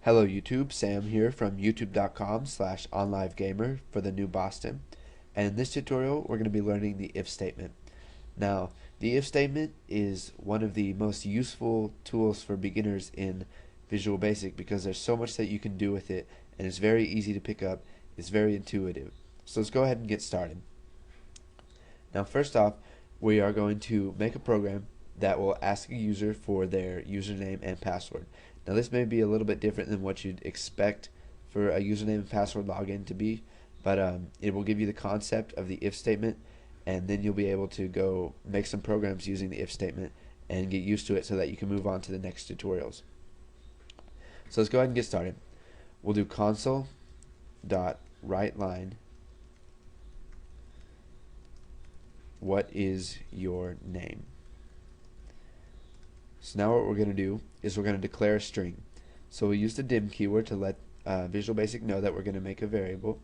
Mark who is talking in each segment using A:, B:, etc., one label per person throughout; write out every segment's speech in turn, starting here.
A: Hello YouTube, Sam here from youtube.com/onlivegamer for the new Boston. And in this tutorial we're going to be learning the if statement. Now, the if statement is one of the most useful tools for beginners in Visual Basic because there's so much that you can do with it and it's very easy to pick up, it's very intuitive. So let's go ahead and get started. Now first off, we are going to make a program that will ask a user for their username and password. Now this may be a little bit different than what you'd expect for a username and password login to be, but it will give you the concept of the if statement, and then you'll be able to go make some programs using the if statement and get used to it so that you can move on to the next tutorials. So let's go ahead and get started. We'll do console.writeLine what is your name. So now what we're going to do is we're going to declare a string. So we'll use the dim keyword to let Visual Basic know that we're going to make a variable.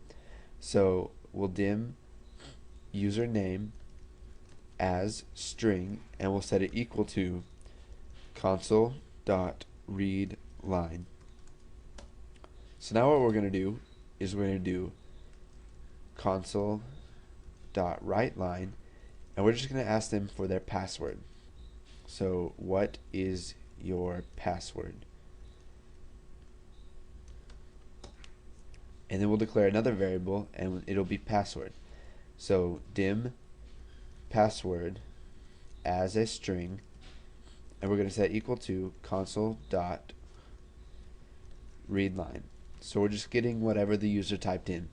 A: So we'll dim username as string and we'll set it equal to console.readLine. So now what we're going to do is we're going to do console.writeLine, and we're just going to ask them for their password. So what is your password? And then we'll declare another variable and it'll be password. So dim password as a string, and we're going to set equal to console.readLine. So we're just getting whatever the user typed in.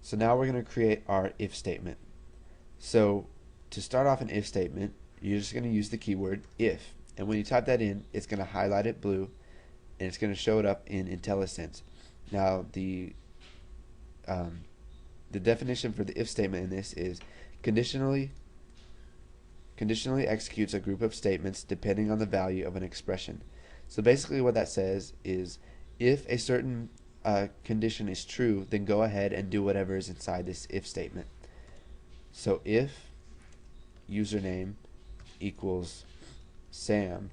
A: So now we're going to create our if statement. So to start off an if statement, you're just going to use the keyword if, and when you type that in, it's going to highlight it blue and it's going to show it up in IntelliSense. Now the definition for the if statement in this is conditionally executes a group of statements depending on the value of an expression. So basically what that says is if a certain condition is true, then go ahead and do whatever is inside this if statement. So if username equals Sam,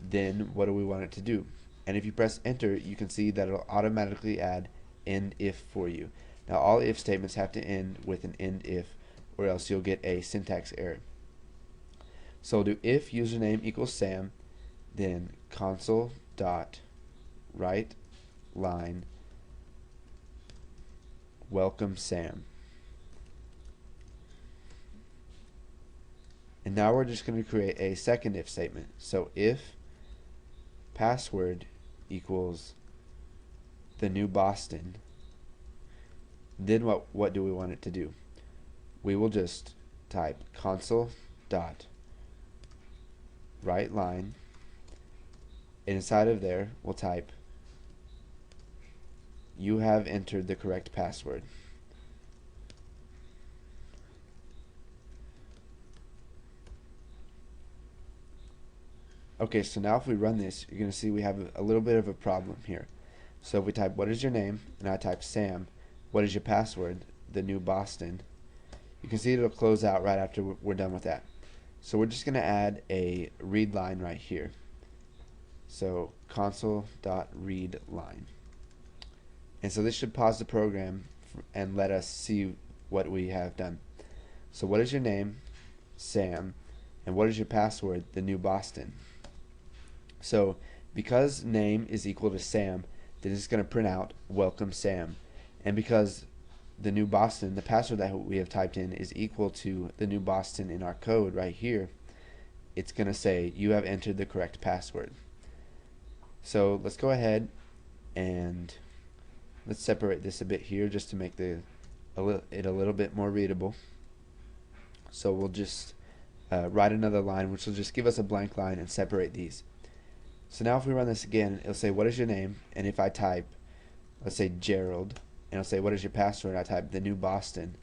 A: then what do we want it to do? And if you press enter, you can see that it'll automatically add end if for you. Now all if statements have to end with an end if, or else you'll get a syntax error. So we'll do if username equals Sam, then console.writeLine welcome Sam. And now we're just going to create a second if statement. So if password equals the new Boston, then what do we want it to do? We will just type console.writeLine, and inside of there we'll type you have entered the correct password. Okay, so now if we run this, you're going to see we have a little bit of a problem here. So if we type what is your name, and I type Sam, what is your password, the new Boston, you can see it'll close out right after we're done with that. So we're just going to add a read line right here. So console.readLine. And so this should pause the program and let us see what we have done. So what is your name, Sam, and what is your password, the new Boston? So because name is equal to Sam, then it's going to print out welcome Sam. And because the new Boston, the password that we have typed in, is equal to the new Boston in our code right here, it's going to say you have entered the correct password. So let's go ahead and let's separate this a bit here just to make it a little bit more readable. So we'll just write another line which will just give us a blank line and separate these. So now if we run this again, it'll say what is your name, and if I type, let's say Gerald, and it'll say what is your password, and I type the new Boston,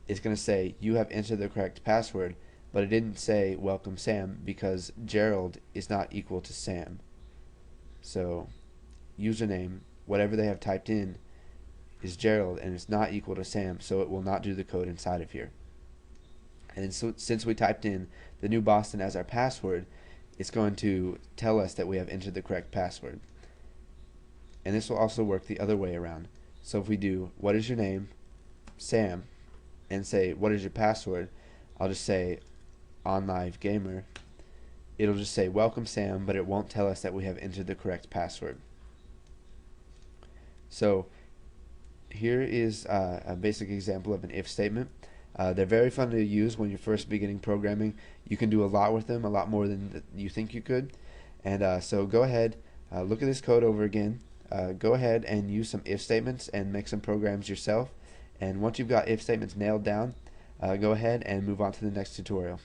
A: it's going to say you have entered the correct password, but it didn't say welcome Sam because Gerald is not equal to Sam. So username, whatever they have typed in, is Gerald and it's not equal to Sam, so it will not do the code inside of here. And then since we typed in the new Boston as our password, it's going to tell us that we have entered the correct password. And this will also work the other way around. So if we do, what is your name, Sam, and say, what is your password, I'll just say, OnLiveGamer. It'll just say, welcome Sam, but it won't tell us that we have entered the correct password. So here is a basic example of an if statement. They're very fun to use when you're first beginning programming. You can do a lot with them, a lot more than you think you could. And so go ahead, look at this code over again. Go ahead and use some if statements and make some programs yourself. And once you've got if statements nailed down, go ahead and move on to the next tutorial.